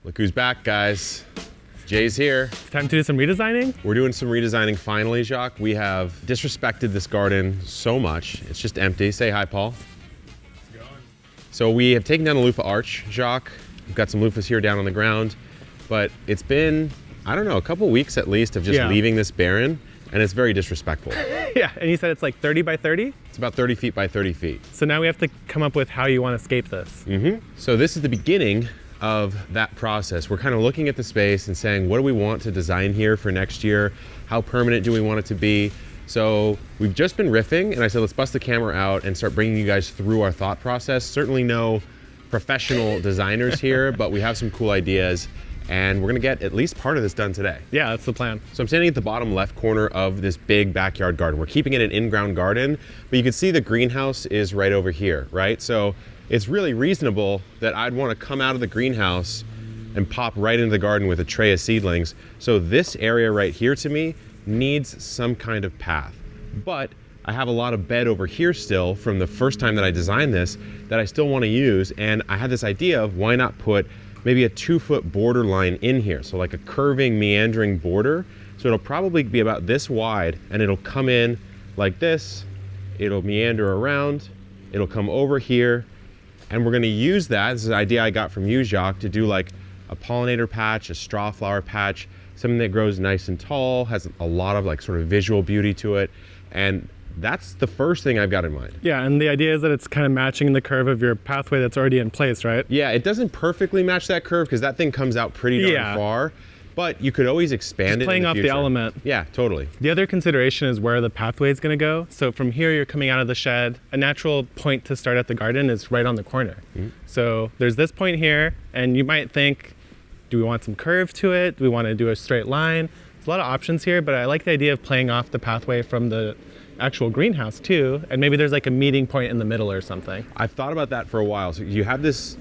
Look who's back, guys. Jay's here. Time to do some redesigning? We're doing some redesigning finally, Jacques. We have disrespected this garden so much. It's just empty. Say hi, Paul. It's gone. So we have taken down the loofah arch, Jacques. We've got some loofahs here down on the ground, but it's been, I don't know, a couple weeks at least of just leaving this barren, and it's very disrespectful. Yeah, and you said it's like 30 by 30? It's about 30 feet by 30 feet. So now we have to come up with how you want to scape this. So this is the beginning of that process. We're kind of looking at the space and saying, what do we want to design here for next year? How permanent do we want it to be? So we've just been riffing, and I said, let's bust the camera out and start bringing you guys through our thought process. Certainly no professional designers here, but we have some cool ideas, and we're gonna get at least part of this done today. Yeah, that's the plan. So I'm standing at the bottom left corner of this big backyard garden. We're keeping it an in-ground garden, but you can see the greenhouse is right over here, right? So it's really reasonable that I'd want to come out of the greenhouse and pop right into the garden with a tray of seedlings. So this area right here to me needs some kind of path. But I have a lot of bed over here still from the first time that I designed this that I still want to use. And I had this idea of why not put maybe a 2-foot border line in here. So like a curving, meandering border. So it'll probably be about this wide, and it'll come in like this. It'll meander around. It'll come over here. And we're gonna use that, this is an idea I got from you, Jacques, to do like a pollinator patch, a straw flower patch, something that grows nice and tall, has a lot of like sort of visual beauty to it. And that's the first thing I've got in mind. Yeah, and the idea is that it's kind of matching the curve of your pathway that's already in place, right? Yeah, it doesn't perfectly match that curve because that thing comes out pretty darn far, but you could always expand it playing in the off future. the element. Yeah, totally. The other consideration is where the pathway is gonna go. So from here, you're coming out of the shed. A natural point to start at the garden is right on the corner. So there's this point here, and you might think, do we want some curve to it? Do we wanna do a straight line? There's a lot of options here, but I like the idea of playing off the pathway from the actual greenhouse too, and maybe there's like a meeting point in the middle or something. I've thought about that for a while. So you have this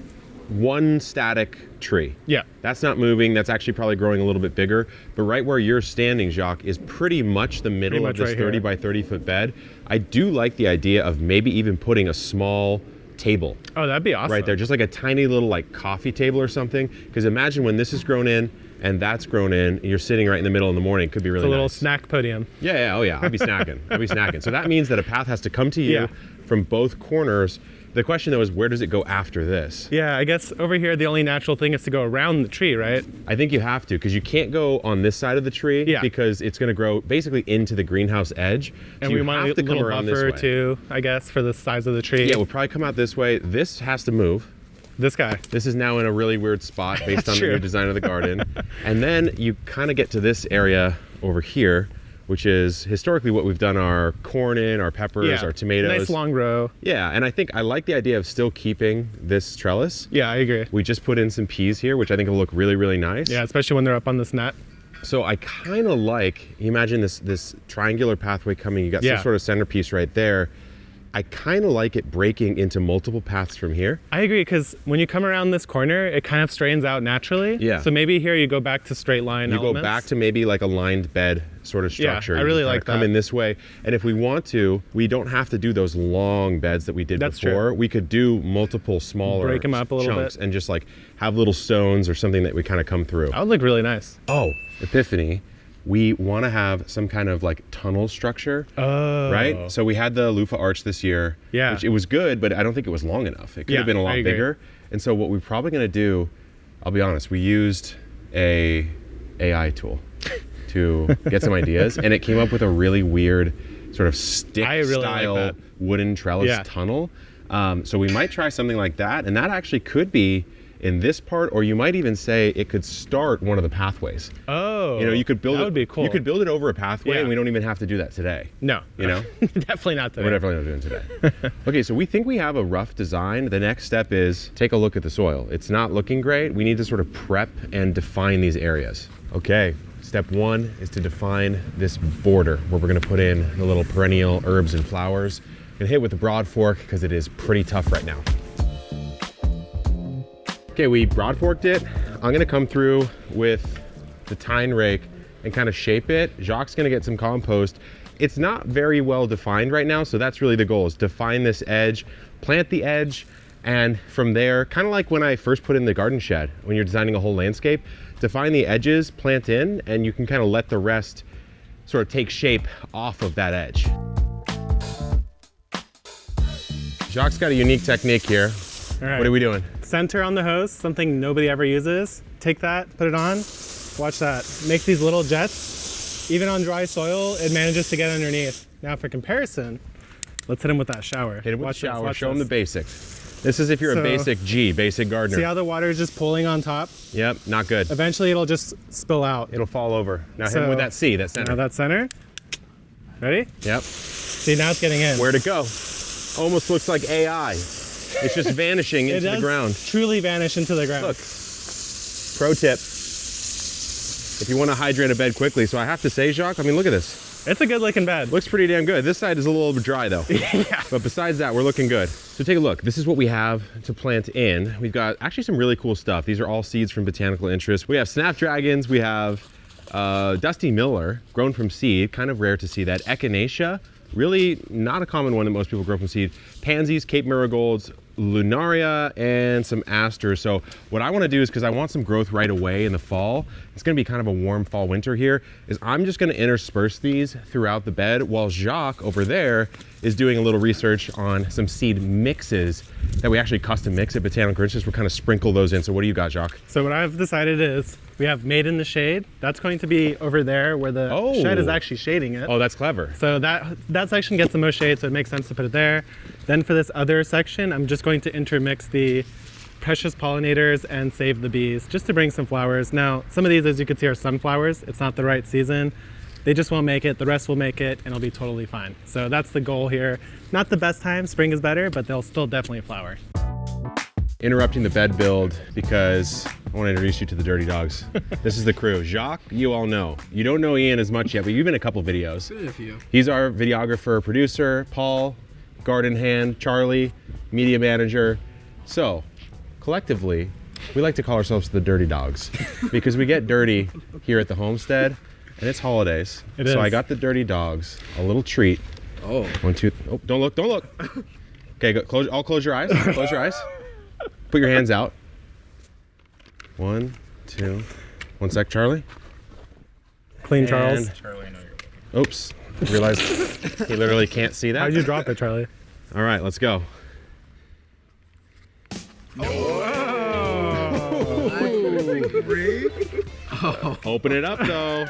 one static tree. Yeah. That's not moving. That's actually probably growing a little bit bigger. But right where you're standing, Jacques, is pretty much the middle of this 30 by 30 foot bed. I do like the idea of maybe even putting a small table. Oh, that'd be awesome. Right there, just like a tiny little like coffee table or something. Because imagine when this is grown in and that's grown in, and you're sitting right in the middle in the morning. It could be really It's a little nice. snack podium. Yeah, oh yeah, I'll be snacking. I'll be snacking. So that means that a path has to come to you from both corners. The question though is, where does it go after this? Yeah, I guess over here the only natural thing is to go around the tree, right? I think you have to, because you can't go on this side of the tree because it's going to grow basically into the greenhouse edge. And so we you want have a to come little around this buffer way. too, I guess, for the size of the tree. Yeah, we'll probably come out this way. This has to move. This guy. This is now in a really weird spot based on the True. new design of the garden. And then you kind of get to this area over here, which is historically what we've done our corn in, our peppers, our tomatoes. Nice long row. Yeah, and I think I like the idea of still keeping this trellis. Yeah, I agree. We just put in some peas here, which I think will look really, really nice. Yeah, especially when they're up on this net. So I kind of like, imagine this triangular pathway coming, you got some sort of centerpiece right there. I kind of like it breaking into multiple paths from here. I agree, because when you come around this corner, it kind of straightens out naturally. Yeah. So maybe here you go back to straight line elements. Go back to maybe like a lined bed sort of structure. Yeah, I really You like come that. in this way. And if we want to, we don't have to do those long beds that we did before. True. We could do multiple smaller Break them up a little chunks bit. and just like have little stones or something that we kind of come through. That would look really nice. Oh, epiphany. We want to have some kind of like tunnel structure, right? So we had the loofah arch this year, which it was good, but I don't think it was long enough. It could have been a lot bigger. And so what we're probably going to do, I'll be honest, we used a AI tool to get some ideas, and it came up with a really weird sort of stick-style wooden trellis tunnel. So we might try something like that, and that actually could be in this part, or you might even say it could start one of the pathways. Oh, you know, you could build that would be cool. You could build it over a pathway, and we don't even have to do that today. No, you know, definitely not today. We're definitely not doing today. Okay, so we think we have a rough design. The next step is take a look at the soil. It's not looking great. We need to sort of prep and define these areas. Okay, step one is to define this border where we're going to put in the little perennial herbs and flowers. I'm going to hit with a broad fork because it is pretty tough right now. Okay, we broad forked it. I'm gonna come through with the tine rake and kind of shape it. Jacques' gonna get some compost. It's not very well defined right now, so that's really the goal, is define this edge, plant the edge, And from there, kind of like when I first put in the garden shed, when you're designing a whole landscape, define the edges, plant in, and you can kind of let the rest sort of take shape off of that edge. Jacques got a unique technique here. All right. What are we doing? Center on the hose, something nobody ever uses. Take that, put it on, watch that. Makes these little jets. Even on dry soil, it manages to get underneath. Now for comparison, let's hit him with that shower. Hit him with Watch the this, shower, watch show him the this. basics. This is if you're a basic gardener. See how the water is just pulling on top? Yep, not good. Eventually it'll just spill out. It'll fall over. Now hit him with that C, that center. Now that center. Ready? Yep. See, now it's getting in. Where'd it go? Almost looks like AI. It's just vanishing into the ground. Truly vanish into the ground. Look, pro tip. If you want to hydrate a bed quickly, so I have to say, Jacques, I mean, look at this. It's a good looking bed. Looks pretty damn good. This side is a little dry though. Yeah. But besides that, we're looking good. So take a look. This is what we have to plant in. We've got actually some really cool stuff. These are all seeds from botanical interest. We have snapdragons. We have Dusty Miller, grown from seed. Kind of rare to see that. Echinacea, really not a common one that most people grow from seed. Pansies, Cape marigolds, lunaria, and some asters. So what I want to do is, because I want some growth right away in the fall, it's going to be kind of a warm fall winter here, is I'm just going to intersperse these throughout the bed while Jacques over there is doing a little research on some seed mixes that we actually custom mix at Botanical Interest. We'll kind of sprinkle those in. So what do you got, Jacques? So what I've decided is we have Made in the Shade. That's going to be over there where the shed is actually shading it. Oh, that's clever. So that section gets the most shade, so it makes sense to put it there. Then for this other section, I'm just going to intermix the precious pollinators and save the bees, just to bring some flowers. Now, some of these, as you can see, are sunflowers. It's not the right season. They just won't make it. The rest will make it, and it'll be totally fine. So that's the goal here. Not the best time. Spring is better, but they'll still definitely flower. Interrupting the bed build because I want to introduce you to the Dirty Dogs. This is the crew. Jacques, you all know. You don't know Ian as much yet, but you've been in a couple videos. Been in a few. He's our videographer, producer. Paul, garden hand. Charlie, media manager. So, collectively, we like to call ourselves the Dirty Dogs because we get dirty here at the homestead, and it's holidays. It so is. I got the Dirty Dogs a little treat. Oh. 1, 2. Oh, don't look, don't look. Okay, go, close your eyes. Close your eyes. Put your hands out. 1, 2. 1 sec, Charlie. Clean Charles. And- Oops. Realized he literally can't see that. How'd you drop it, Charlie? All right, let's go. Open it up, though.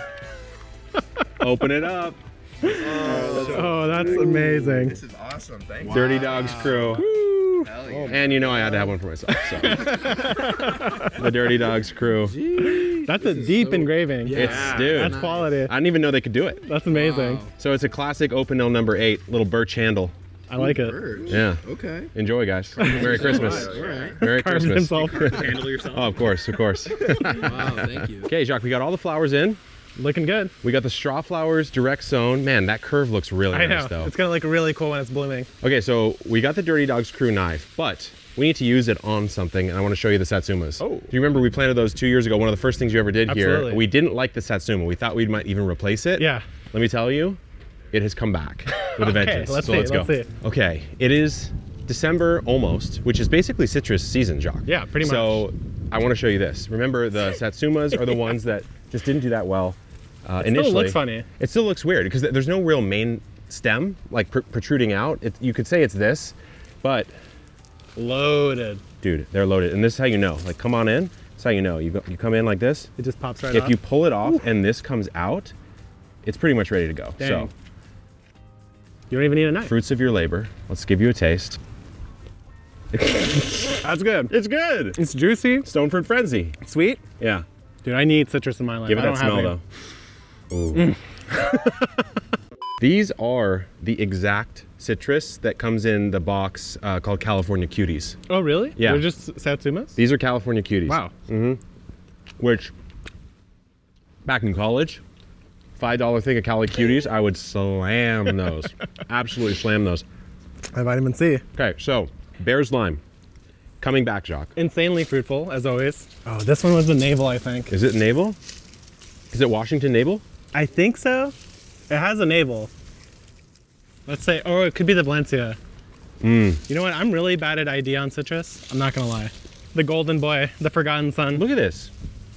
Open it up. Oh, that's amazing. This is awesome. Thank you. Dirty Dogs crew. Hell yeah. And you know I had to have one for myself. So. The Dirty Dogs crew. That's a deep engraving. It's, dude. That's quality. I didn't even know they could do it. That's amazing. Wow. So it's a classic Opinel number 8, little birch handle. I like it. Birch. Yeah. Okay. Enjoy, guys. Merry Christmas. All right. Merry Carved Christmas. himself. Handle yourself. Oh, of course, of course. Wow, thank you. Okay, Jacques, we got all the flowers in. Looking good. We got the straw flowers direct sown. Man, that curve looks really I nice, know. though. It's gonna look really cool when it's blooming. Okay, so we got the Dirty Dogs crew knife, but we need to use it on something, and I want to show you the satsumas. Oh. Do you remember we planted those 2 years ago? One of the first things you ever did Absolutely. here. We didn't like the satsuma. We thought we might even replace it. Yeah. Let me tell you, it has come back with a vengeance. let's so see, let's go. let's see. Okay, it is December almost, which is basically citrus season, Jacques. Yeah, pretty much. So I want to show you this. Remember, the satsumas are the ones that just didn't do that well initially. Still looks funny. It still looks weird because there's no real main stem like protruding out. You could say it's this, but Loaded. dude, they're loaded. And this is how you know. Like, come on in. That's how you know. You come in like this. It just pops right If off. you pull it off and this comes out, it's pretty much ready to go. Dang. So, You don't even need a knife. fruits of your labor. Let's give you a taste. That's good. It's good. It's juicy, Stone fruit frenzy. sweet. Yeah. Dude, I need citrus in my life. Give it I that don't have smell any. though. Ooh. These are the exact citrus that comes in the box called California Cuties. Oh, really? Yeah. They're just satsumas? These are California Cuties. Wow. Which, back in college, $5 thing of Cali Cuties, I would slam those. Absolutely slam those. I have vitamin C. Okay, so Bear's Lime. Coming back, Jacques. Insanely fruitful, as always. Oh, this one was the navel, I think. Is it navel? Is it Washington navel? I think so. It has a navel. Let's say, or it could be the Valencia. You know what? I'm really bad at ID on citrus. I'm not gonna lie. The golden boy, the forgotten son. Look at this.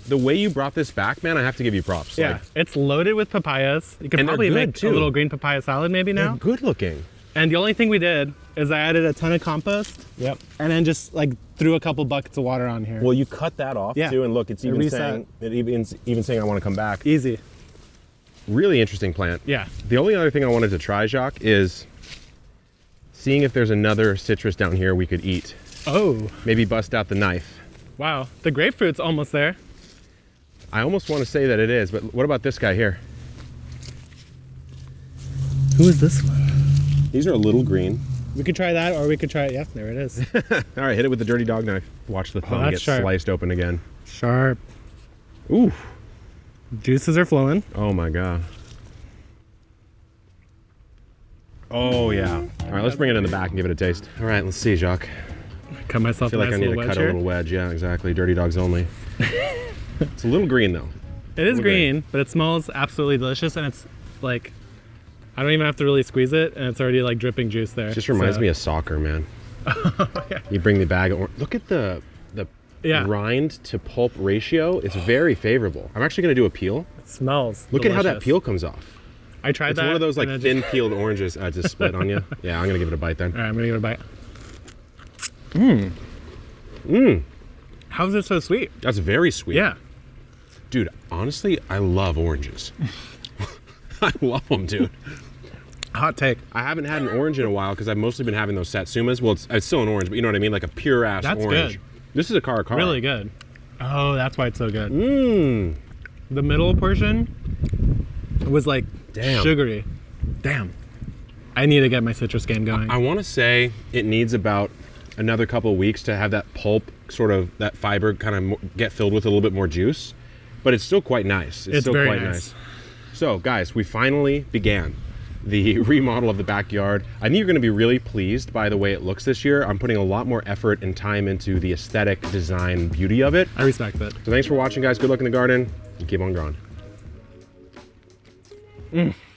The way you brought this back, man, I have to give you props. Yeah, Like, it's loaded with papayas. You could And they're probably good, make too. a little green papaya salad maybe they're now. good looking. And the only thing we did is I added a ton of compost. Yep. And then just like threw a couple buckets of water on here. Well, you cut that off Yeah. too, and look, it's It even reset. saying even saying I want to come back. Easy. Really interesting plant. Yeah. The only other thing I wanted to try, Jacques, is seeing if there's another citrus down here we could eat. Oh, Maybe bust out the knife. wow. The grapefruit's almost there. I almost want to say that it is, but what about this guy here? Who is this one? These are a little green. We could try that, or we could try it. Yeah, there it is. All right, hit it with the dirty dog knife. Watch the thumb that's get sharp. sliced open again. Sharp. Ooh. Juices are flowing. Oh my God. Oh yeah. All right, let's bring it in the back and give it a taste. All right, let's see, Jacques. Cut myself I feel a like nice I need little to wedge cut here. a little wedge. Yeah, exactly. Dirty dogs only. It's a little green though. It is little green, but it smells absolutely delicious, and it's like, I don't even have to really squeeze it, and it's already like dripping juice there. It just reminds me of soccer, man. You bring the bag of look at the Yeah. rind to pulp ratio. It's very favorable. I'm actually gonna do a peel. It smells. Look at how that delicious. peel comes off. I tried It's that. one of those like and it thin peeled oranges just split on you. Yeah, I'm gonna give it a bite then. All right, I'm gonna give it a bite. How is it so sweet? That's very sweet. Yeah. Dude, honestly, I love oranges. I love them, dude. Hot take. I haven't had an orange in a while because I've mostly been having those satsumas. Well, it's still an orange, but you know what I mean? Like a pure ass That's orange. good. This is a cara. Really good. Oh, that's why it's so good. Mmm. The middle portion was like Damn. sugary. Damn. I need to get my citrus game going. I want to say it needs about another couple of weeks to have that pulp, sort of that fiber kind of get filled with a little bit more juice, but it's still quite nice. It's still very quite nice. nice. So guys, we finally began the remodel of the backyard. I think you're going to be really pleased by the way it looks this year. I'm putting a lot more effort and time into the aesthetic, design, beauty of it. I respect it. So thanks for watching, guys. Good luck in the garden and keep on growing.